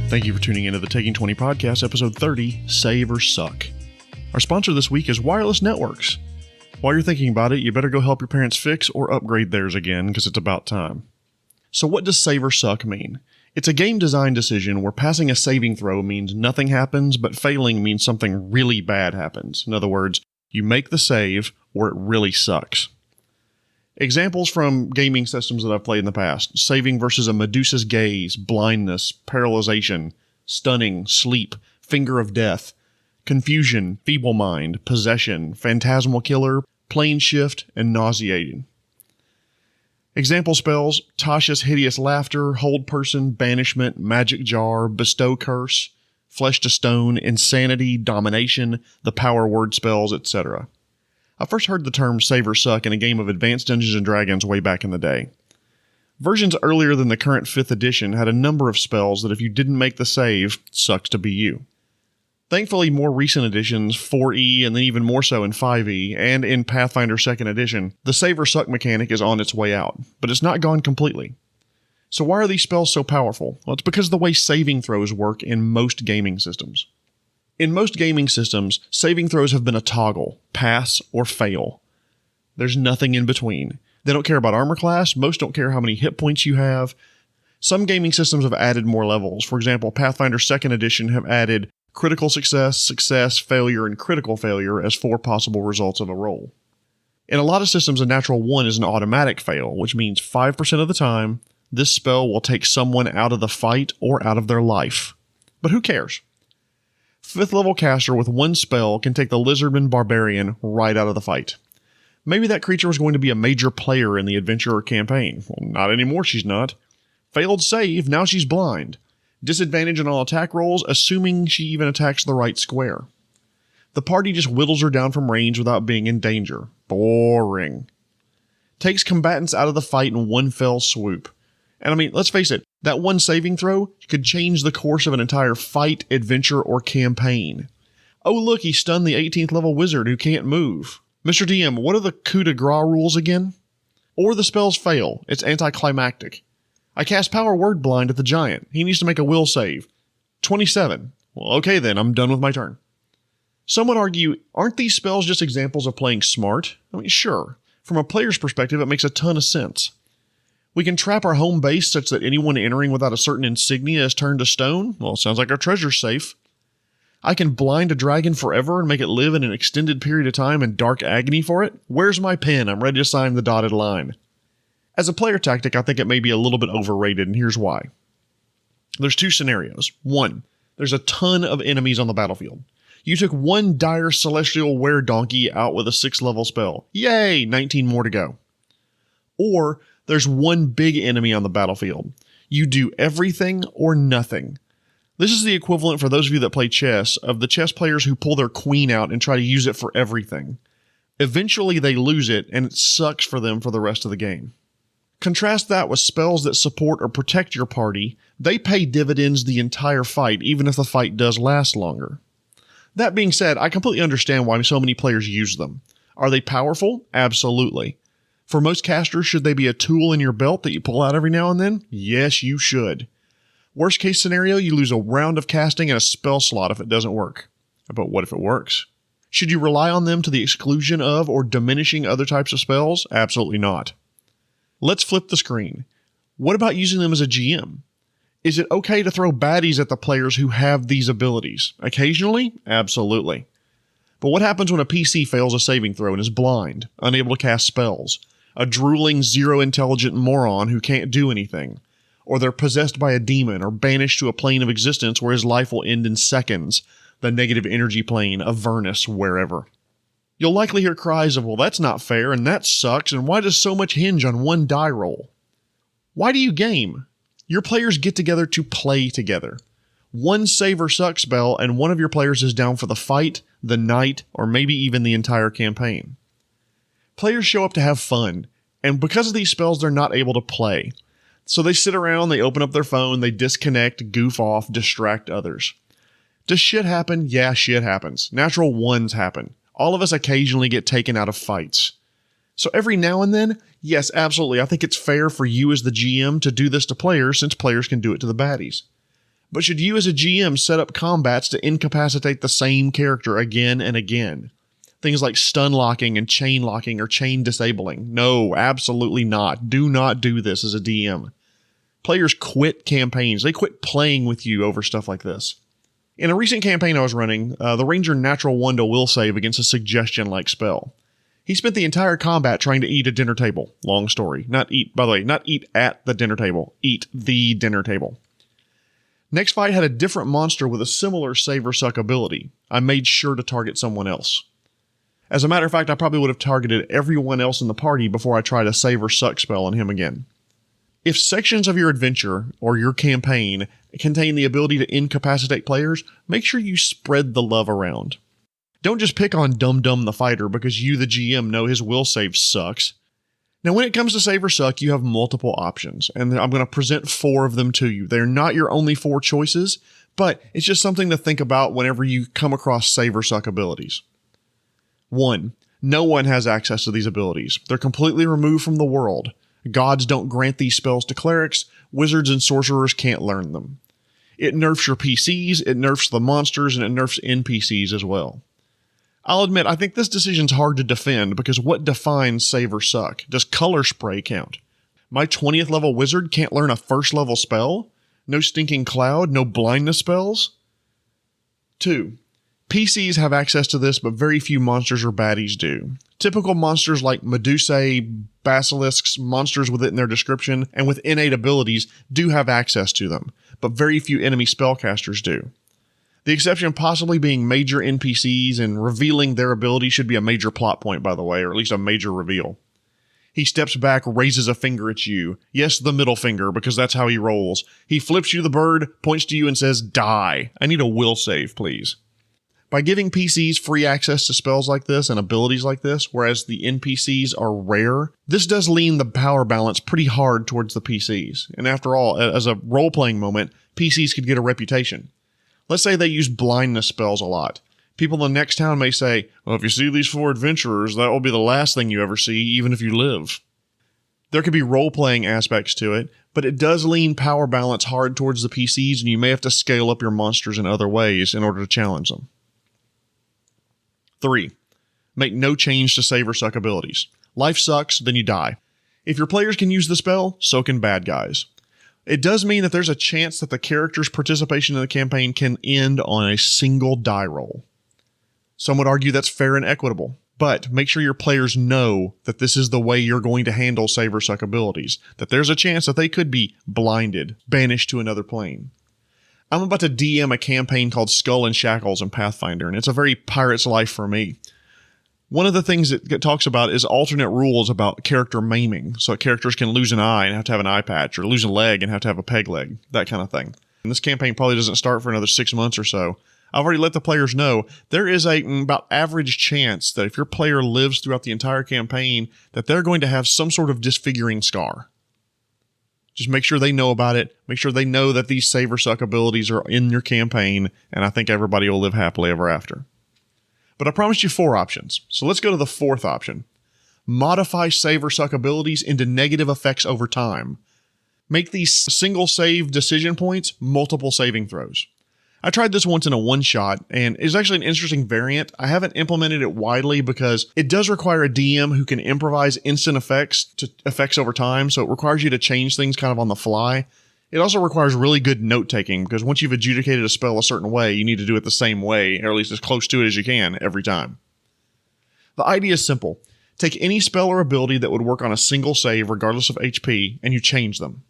Thank you for tuning into the Taking 20 Podcast, episode 30, Save or Suck. Our sponsor this week is Wireless Networks. While you're thinking about it, you better go help your parents fix or upgrade theirs again, because it's about time. So what does save or suck mean? It's a game design decision where passing a saving throw means nothing happens, but failing means something really bad happens. In other words, you make the save or it really sucks. Examples from gaming systems that I've played in the past: saving versus a Medusa's gaze, blindness, paralyzation, stunning, sleep, finger of death, confusion, feeble mind, possession, phantasmal killer, plane shift, and nauseating. Example spells: Tasha's hideous laughter, hold person, banishment, magic jar, bestow curse, flesh to stone, insanity, domination, the power word spells, etc. I first heard the term save or suck in a game of Advanced Dungeons & Dragons way back in the day. Versions earlier than the current 5th edition had a number of spells that if you didn't make the save, sucks to be you. Thankfully, more recent editions, 4E and then even more so in 5E, and in Pathfinder 2nd edition, the save or suck mechanic is on its way out, but it's not gone completely. So why are these spells so powerful? Well, it's because of the way saving throws work in most gaming systems. In most gaming systems, saving throws have been a toggle, pass or fail. There's nothing in between. They don't care about armor class, most don't care how many hit points you have. Some gaming systems have added more levels. For example, Pathfinder 2nd edition have added critical success, success, failure, and critical failure as 4 possible results of a roll. In a lot of systems, a natural 1 is an automatic fail, which means 5% of the time, this spell will take someone out of the fight or out of their life. But who cares? 5th level caster with 1 spell can take the Lizardman Barbarian right out of the fight. Maybe that creature was going to be a major player in the adventure or campaign. Well, not anymore, she's not. Failed save, now she's blind. Disadvantage on all attack rolls, assuming she even attacks the right square. The party just whittles her down from range without being in danger. Boring. Takes combatants out of the fight in 1 fell swoop. And I mean, let's face it, that 1 saving throw could change the course of an entire fight, adventure, or campaign. Oh look, he stunned the 18th level wizard who can't move. Mr. DM, what are the coup de grace rules again? Or the spells fail. It's anticlimactic. I cast Power Word Blind at the giant. He needs to make a will save. 27. Well, okay then, I'm done with my turn. Some would argue, aren't these spells just examples of playing smart? I mean, sure. From a player's perspective, it makes a ton of sense. We can trap our home base such that anyone entering without a certain insignia is turned to stone. Well, sounds like our treasure's safe. I can blind a dragon forever and make it live in an extended period of time in dark agony for it. Where's my pen? I'm ready to sign the dotted line. As a player tactic, I think it may be a little bit overrated, and here's why. There's 2 scenarios. 1, there's a ton of enemies on the battlefield. You took 1 dire celestial were-donkey out with a 6th level spell. Yay! 19 more to go. Or there's 1 big enemy on the battlefield. You do everything or nothing. This is the equivalent, for those of you that play chess, of the chess players who pull their queen out and try to use it for everything. Eventually they lose it, and it sucks for them for the rest of the game. Contrast that with spells that support or protect your party. They pay dividends the entire fight, even if the fight does last longer. That being said, I completely understand why so many players use them. Are they powerful? Absolutely. For most casters, should they be a tool in your belt that you pull out every now and then? Yes, you should. Worst case scenario, you lose a round of casting and a spell slot if it doesn't work. But what if it works? Should you rely on them to the exclusion of or diminishing other types of spells? Absolutely not. Let's flip the screen. What about using them as a GM? Is it okay to throw baddies at the players who have these abilities? Occasionally? Absolutely. But what happens when a PC fails a saving throw and is blind, unable to cast spells? A drooling, zero-intelligent moron who can't do anything. Or they're possessed by a demon or banished to a plane of existence where his life will end in seconds, the negative energy plane, Avernus, wherever. You'll likely hear cries of, well, that's not fair, and that sucks, and why does so much hinge on 1 die roll? Why do you game? Your players get together to play together. 1 save or suck spell, and one of your players is down for the fight, the night, or maybe even the entire campaign. Players show up to have fun, and because of these spells, they're not able to play. So they sit around, they open up their phone, they disconnect, goof off, distract others. Does shit happen? Yeah, shit happens. Natural 1s happen. All of us occasionally get taken out of fights. So every now and then, yes, absolutely, I think it's fair for you as the GM to do this to players, since players can do it to the baddies. But should you as a GM set up combats to incapacitate the same character again and again? Things like stun locking and chain locking or chain disabling. No, absolutely not. Do not do this as a DM. Players quit campaigns. They quit playing with you over stuff like this. In a recent campaign I was running, the Ranger natural 1 to will save against a suggestion-like spell. He spent the entire combat trying to eat a dinner table. Long story. Not eat at the dinner table. Eat the dinner table. Next fight had a different monster with a similar save or suck ability. I made sure to target someone else. As a matter of fact, I probably would have targeted everyone else in the party before I tried a save or suck spell on him again. If sections of your adventure or your campaign contain the ability to incapacitate players, make sure you spread the love around. Don't just pick on Dum Dum the fighter because you, the GM, know his will save sucks. Now, when it comes to save or suck, you have multiple options, and I'm going to present 4 of them to you. They're not your only 4 choices, but it's just something to think about whenever you come across save or suck abilities. 1. No one has access to these abilities. They're completely removed from the world. Gods don't grant these spells to clerics. Wizards and sorcerers can't learn them. It nerfs your PCs, it nerfs the monsters, and it nerfs NPCs as well. I'll admit, I think this decision's hard to defend because what defines save or suck? Does color spray count? My 20th level wizard can't learn a first level spell? No stinking cloud? No blindness spells? 2. PCs have access to this, but very few monsters or baddies do. Typical monsters like Medusae, basilisks, monsters with it in their description, and with innate abilities do have access to them, but very few enemy spellcasters do. The exception possibly being major NPCs, and revealing their ability should be a major plot point, by the way, or at least a major reveal. He steps back, raises a finger at you. Yes, the middle finger, because that's how he rolls. He flips you the bird, points to you, and says, "Die. I need a will save, please." By giving PCs free access to spells like this and abilities like this, whereas the NPCs are rare, this does lean the power balance pretty hard towards the PCs. And after all, as a role-playing moment, PCs could get a reputation. Let's say they use blindness spells a lot. People in the next town may say, "Well, if you see these 4 adventurers, that will be the last thing you ever see, even if you live." There could be role-playing aspects to it, but it does lean power balance hard towards the PCs, and you may have to scale up your monsters in other ways in order to challenge them. 3. Make no change to save or suck abilities. Life sucks, then you die. If your players can use the spell, so can bad guys. It does mean that there's a chance that the character's participation in the campaign can end on a single die roll. Some would argue that's fair and equitable, but make sure your players know that this is the way you're going to handle save or suck abilities, that there's a chance that they could be blinded, banished to another plane. I'm about to DM a campaign called Skull and Shackles in Pathfinder, and it's a very pirate's life for me. One of the things it talks about is alternate rules about character maiming, so characters can lose an eye and have to have an eye patch, or lose a leg and have to have a peg leg, that kind of thing. And this campaign probably doesn't start for another 6 months or so. I've already let the players know there is a about average chance that if your player lives throughout the entire campaign, that they're going to have some sort of disfiguring scar. Just make sure they know about it. Make sure they know that these save or suck abilities are in your campaign, and I think everybody will live happily ever after. But I promised you 4 options, so let's go to the 4th option. Modify save or suck abilities into negative effects over time. Make these single save decision points multiple saving throws. I tried this once in a one-shot, and it's actually an interesting variant. I haven't implemented it widely because it does require a DM who can improvise instant effects to effects over time, so it requires you to change things kind of on the fly. It also requires really good note-taking, because once you've adjudicated a spell a certain way, you need to do it the same way, or at least as close to it as you can, every time. The idea is simple. Take any spell or ability that would work on a single save, regardless of HP, and you change them.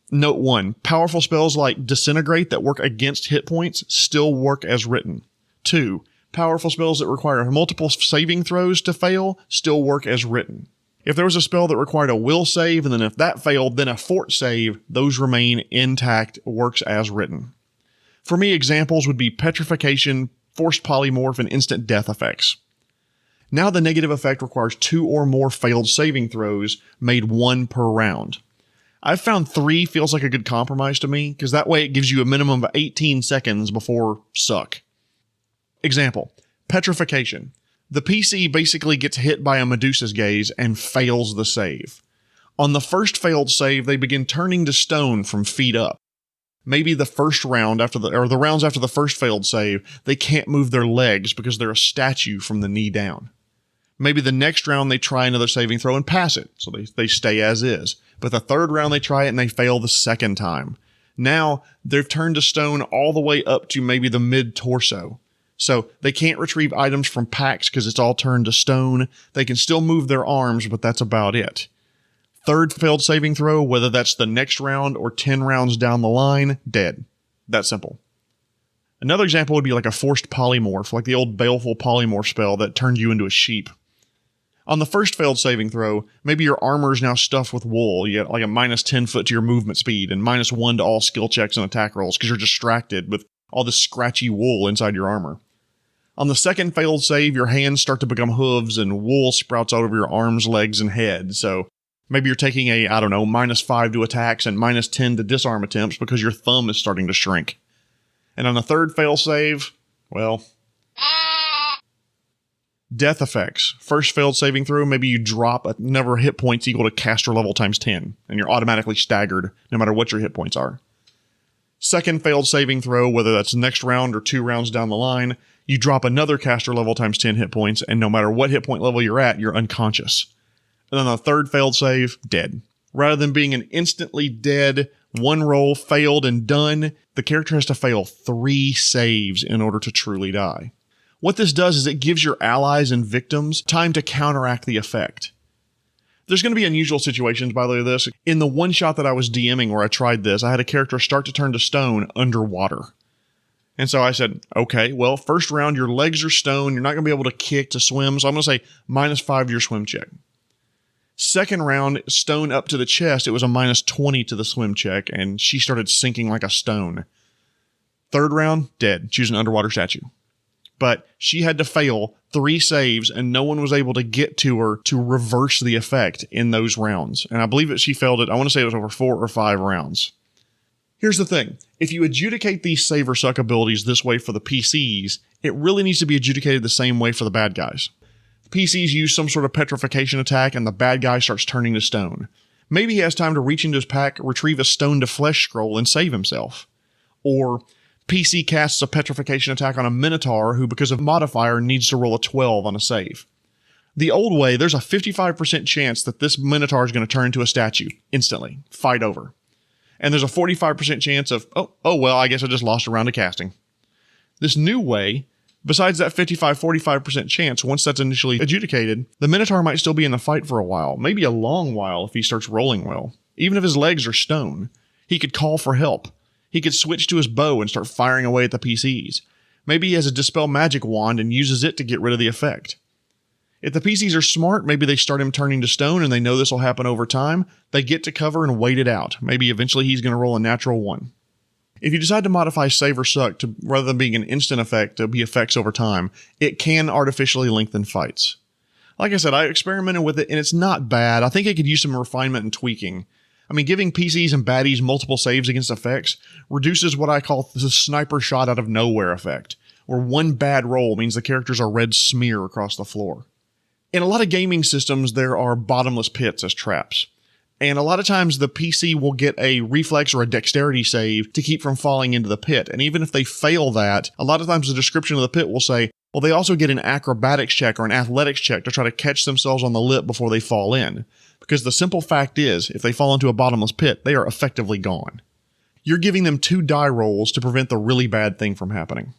Note 1. Powerful spells like Disintegrate that work against hit points still work as written. 2. Powerful spells that require multiple saving throws to fail still work as written. If there was a spell that required a will save, and then if that failed, then a fort save, those remain intact, works as written. For me, examples would be Petrification, Forced Polymorph, and Instant Death effects. Now the negative effect requires 2 or more failed saving throws, made 1 per round. I've found 3 feels like a good compromise to me, because that way it gives you a minimum of 18 seconds before suck. Example, Petrification. The PC basically gets hit by a Medusa's gaze and fails the save. On the first failed save, they begin turning to stone from feet up. Maybe the first round the rounds after the first failed save, they can't move their legs because they're a statue from the knee down. Maybe the next round they try another saving throw and pass it, so they stay as is. But the third round they try it and they fail the second time. Now they've turned to stone all the way up to maybe the mid-torso. So they can't retrieve items from packs because it's all turned to stone. They can still move their arms, but that's about it. Third failed saving throw, whether that's the next round or 10 rounds down the line, dead. That simple. Another example would be like a forced polymorph, like the old baleful polymorph spell that turned you into a sheep. On the first failed saving throw, maybe your armor is now stuffed with wool. You get like a minus 10 foot to your movement speed and minus 1 to all skill checks and attack rolls because you're distracted with all this scratchy wool inside your armor. On the second failed save, your hands start to become hooves and wool sprouts out over your arms, legs, and head. So maybe you're taking minus 5 to attacks and minus 10 to disarm attempts because your thumb is starting to shrink. And on the third fail save, well, death effects. First failed saving throw, maybe you drop a number of hit points equal to caster level times 10, and you're automatically staggered no matter what your hit points are. Second failed saving throw, whether that's next round or 2 rounds down the line, you drop another caster level times 10 hit points, and no matter what hit point level you're at, you're unconscious. And then the third failed save, dead. Rather than being an instantly dead, one roll, failed, and done, the character has to fail 3 saves in order to truly die. What this does is it gives your allies and victims time to counteract the effect. There's going to be unusual situations, by the way, of this. In the one shot that I was DMing where I tried this, I had a character start to turn to stone underwater. And so I said, okay, well, first round, your legs are stone. You're not going to be able to kick, to swim. So I'm going to say minus 5 to your swim check. Second round, stone up to the chest. It was a minus 20 to the swim check, and she started sinking like a stone. Third round, dead. She was an underwater statue. But she had to fail 3 saves, and no one was able to get to her to reverse the effect in those rounds. And I believe that she failed it, I want to say it was over 4 or 5 rounds. Here's the thing. If you adjudicate these save or suck abilities this way for the PCs, it really needs to be adjudicated the same way for the bad guys. PCs use some sort of petrification attack, and the bad guy starts turning to stone. Maybe he has time to reach into his pack, retrieve a stone to flesh scroll, and save himself. Or PC casts a petrification attack on a Minotaur who, because of modifier, needs to roll a 12 on a save. The old way, there's a 55% chance that this Minotaur is going to turn into a statue instantly. Fight over. And there's a 45% chance of, I guess I just lost a round of casting. This new way, besides that 45% chance, once that's initially adjudicated, the Minotaur might still be in the fight for a while, maybe a long while if he starts rolling well. Even if his legs are stone, he could call for help. He could switch to his bow and start firing away at the PCs. Maybe he has a Dispel Magic wand and uses it to get rid of the effect. If the PCs are smart, maybe they start him turning to stone and they know this will happen over time. They get to cover and wait it out. Maybe eventually he's going to roll a natural 1. If you decide to modify Save or Suck to, rather than being an instant effect, to be effects over time, it can artificially lengthen fights. Like I said, I experimented with it and it's not bad. I think it could use some refinement and tweaking. I mean, giving PCs and baddies multiple saves against effects reduces what I call the sniper shot out of nowhere effect, where one bad roll means the characters are red smear across the floor. In a lot of gaming systems, there are bottomless pits as traps. And a lot of times the PC will get a reflex or a dexterity save to keep from falling into the pit. And even if they fail that, a lot of times the description of the pit will say, well, they also get an acrobatics check or an athletics check to try to catch themselves on the lip before they fall in. Because the simple fact is, if they fall into a bottomless pit, they are effectively gone. You're giving them 2 die rolls to prevent the really bad thing from happening.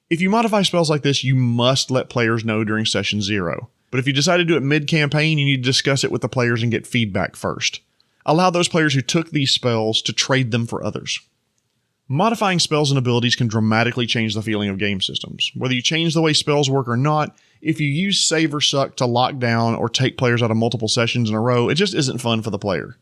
If you modify spells like this, you must let players know during session 0. But if you decide to do it mid-campaign, you need to discuss it with the players and get feedback first. Allow those players who took these spells to trade them for others. Modifying spells and abilities can dramatically change the feeling of game systems. Whether you change the way spells work or not, if you use Save or Suck to lock down or take players out of multiple sessions in a row, it just isn't fun for the player.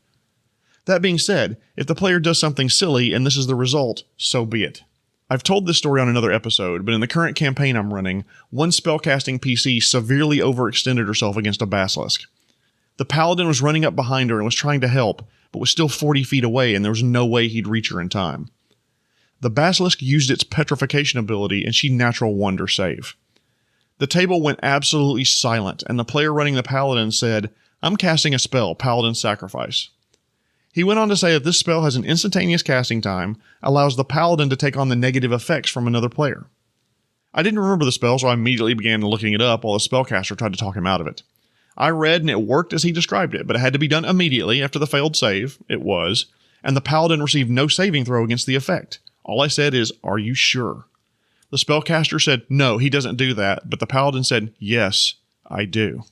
That being said, if the player does something silly and this is the result, so be it. I've told this story on another episode, but in the current campaign I'm running, one spellcasting PC severely overextended herself against a basilisk. The paladin was running up behind her and was trying to help, but was still 40 feet away and there was no way he'd reach her in time. The basilisk used its petrification ability and she natural won her save. The table went absolutely silent and the player running the paladin said, "I'm casting a spell, Paladin Sacrifice." He went on to say that this spell has an instantaneous casting time, allows the paladin to take on the negative effects from another player. I didn't remember the spell, so I immediately began looking it up while the spellcaster tried to talk him out of it. I read and it worked as he described it, but it had to be done immediately after the failed save. It was. And the paladin received no saving throw against the effect. All I said is, "Are you sure?" The spellcaster said, "No, he doesn't do that," but the paladin said, "Yes, I do."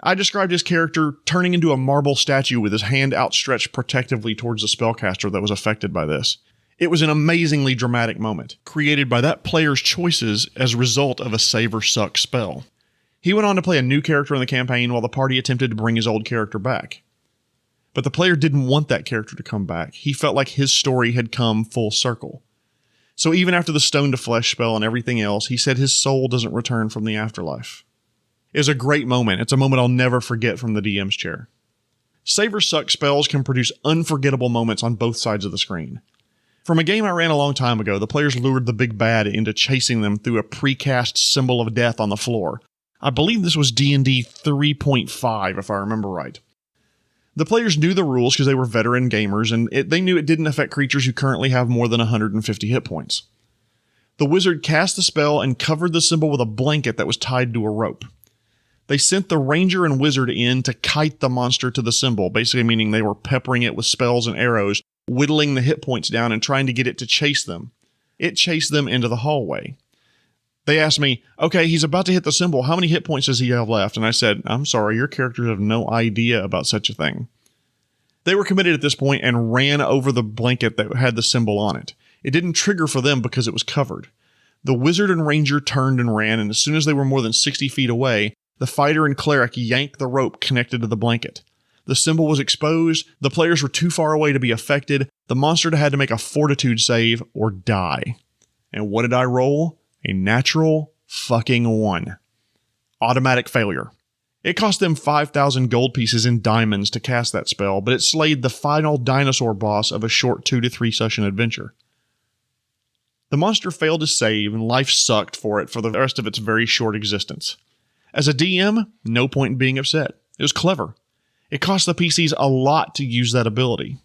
I described his character turning into a marble statue with his hand outstretched protectively towards the spellcaster that was affected by this. It was an amazingly dramatic moment, created by that player's choices as a result of a save or suck spell. He went on to play a new character in the campaign while the party attempted to bring his old character back. But the player didn't want that character to come back. He felt like his story had come full circle. So even after the stone to flesh spell and everything else, he said his soul doesn't return from the afterlife. It was a great moment. It's a moment I'll never forget from the DM's chair. Save or suck spells can produce unforgettable moments on both sides of the screen. From a game I ran a long time ago, the players lured the big bad into chasing them through a precast symbol of death on the floor. I believe this was D&D 3.5, if I remember right. The players knew the rules because they were veteran gamers, and they knew it didn't affect creatures who currently have more than 150 hit points. The wizard cast the spell and covered the symbol with a blanket that was tied to a rope. They sent the ranger and wizard in to kite the monster to the symbol, basically meaning they were peppering it with spells and arrows, whittling the hit points down and trying to get it to chase them. It chased them into the hallway. They asked me, "Okay, he's about to hit the symbol. How many hit points does he have left?" And I said, "I'm sorry, your characters have no idea about such a thing." They were committed at this point and ran over the blanket that had the symbol on it. It didn't trigger for them because it was covered. The wizard and ranger turned and ran, and as soon as they were more than 60 feet away, the fighter and cleric yanked the rope connected to the blanket. The symbol was exposed, the players were too far away to be affected, the monster had to make a fortitude save or die. And what did I roll? A natural fucking 1. Automatic failure. It cost them 5,000 gold pieces in diamonds to cast that spell, but it slayed the final dinosaur boss of a short 2 to 3 session adventure. The monster failed to save, and life sucked for it for the rest of its very short existence. As a DM, no point in being upset. It was clever. It cost the PCs a lot to use that ability.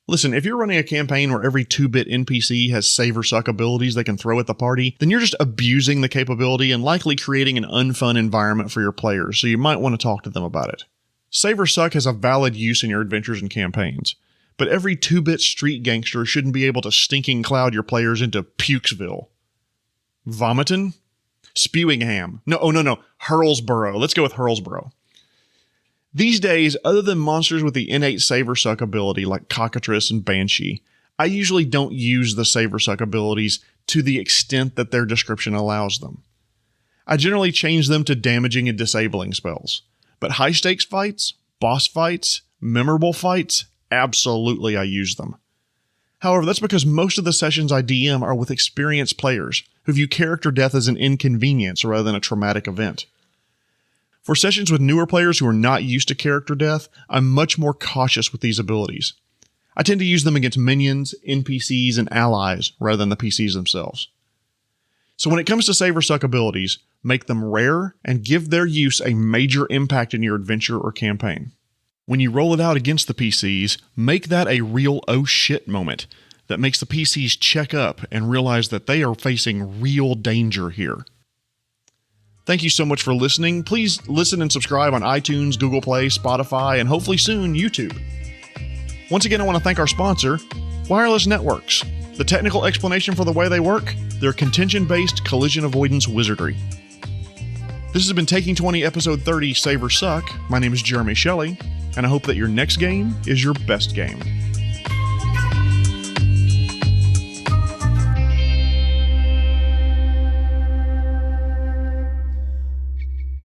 Listen, if you're running a campaign where every 2-bit NPC has save or suck abilities they can throw at the party, then you're just abusing the capability and likely creating an unfun environment for your players, so you might want to talk to them about it. Save or suck has a valid use in your adventures and campaigns, but every 2-bit street gangster shouldn't be able to stinking cloud your players into Pukesville. Vomitin'? Spewingham. No, Hurlsborough. Let's go with Hurlsborough. These days, other than monsters with the innate save or suck ability like Cockatrice and Banshee, I usually don't use the save or suck abilities to the extent that their description allows them. I generally change them to damaging and disabling spells. But high stakes fights, boss fights, memorable fights, absolutely I use them. However, that's because most of the sessions I DM are with experienced players who view character death as an inconvenience rather than a traumatic event. For sessions with newer players who are not used to character death, I'm much more cautious with these abilities. I tend to use them against minions, NPCs, and allies rather than the PCs themselves. So when it comes to save or suck abilities, make them rare and give their use a major impact in your adventure or campaign. When you roll it out against the PCs, make that a real oh shit moment that makes the PCs check up and realize that they are facing real danger here. Thank you so much for listening. Please listen and subscribe on iTunes, Google Play, Spotify, and hopefully soon, YouTube. Once again, I want to thank our sponsor, Wireless Networks. The technical explanation for the way they work, they're contention-based collision avoidance wizardry. This has been Taking 20 Episode 30, Save or Suck. My name is Jeremy Shelley, and I hope that your next game is your best game.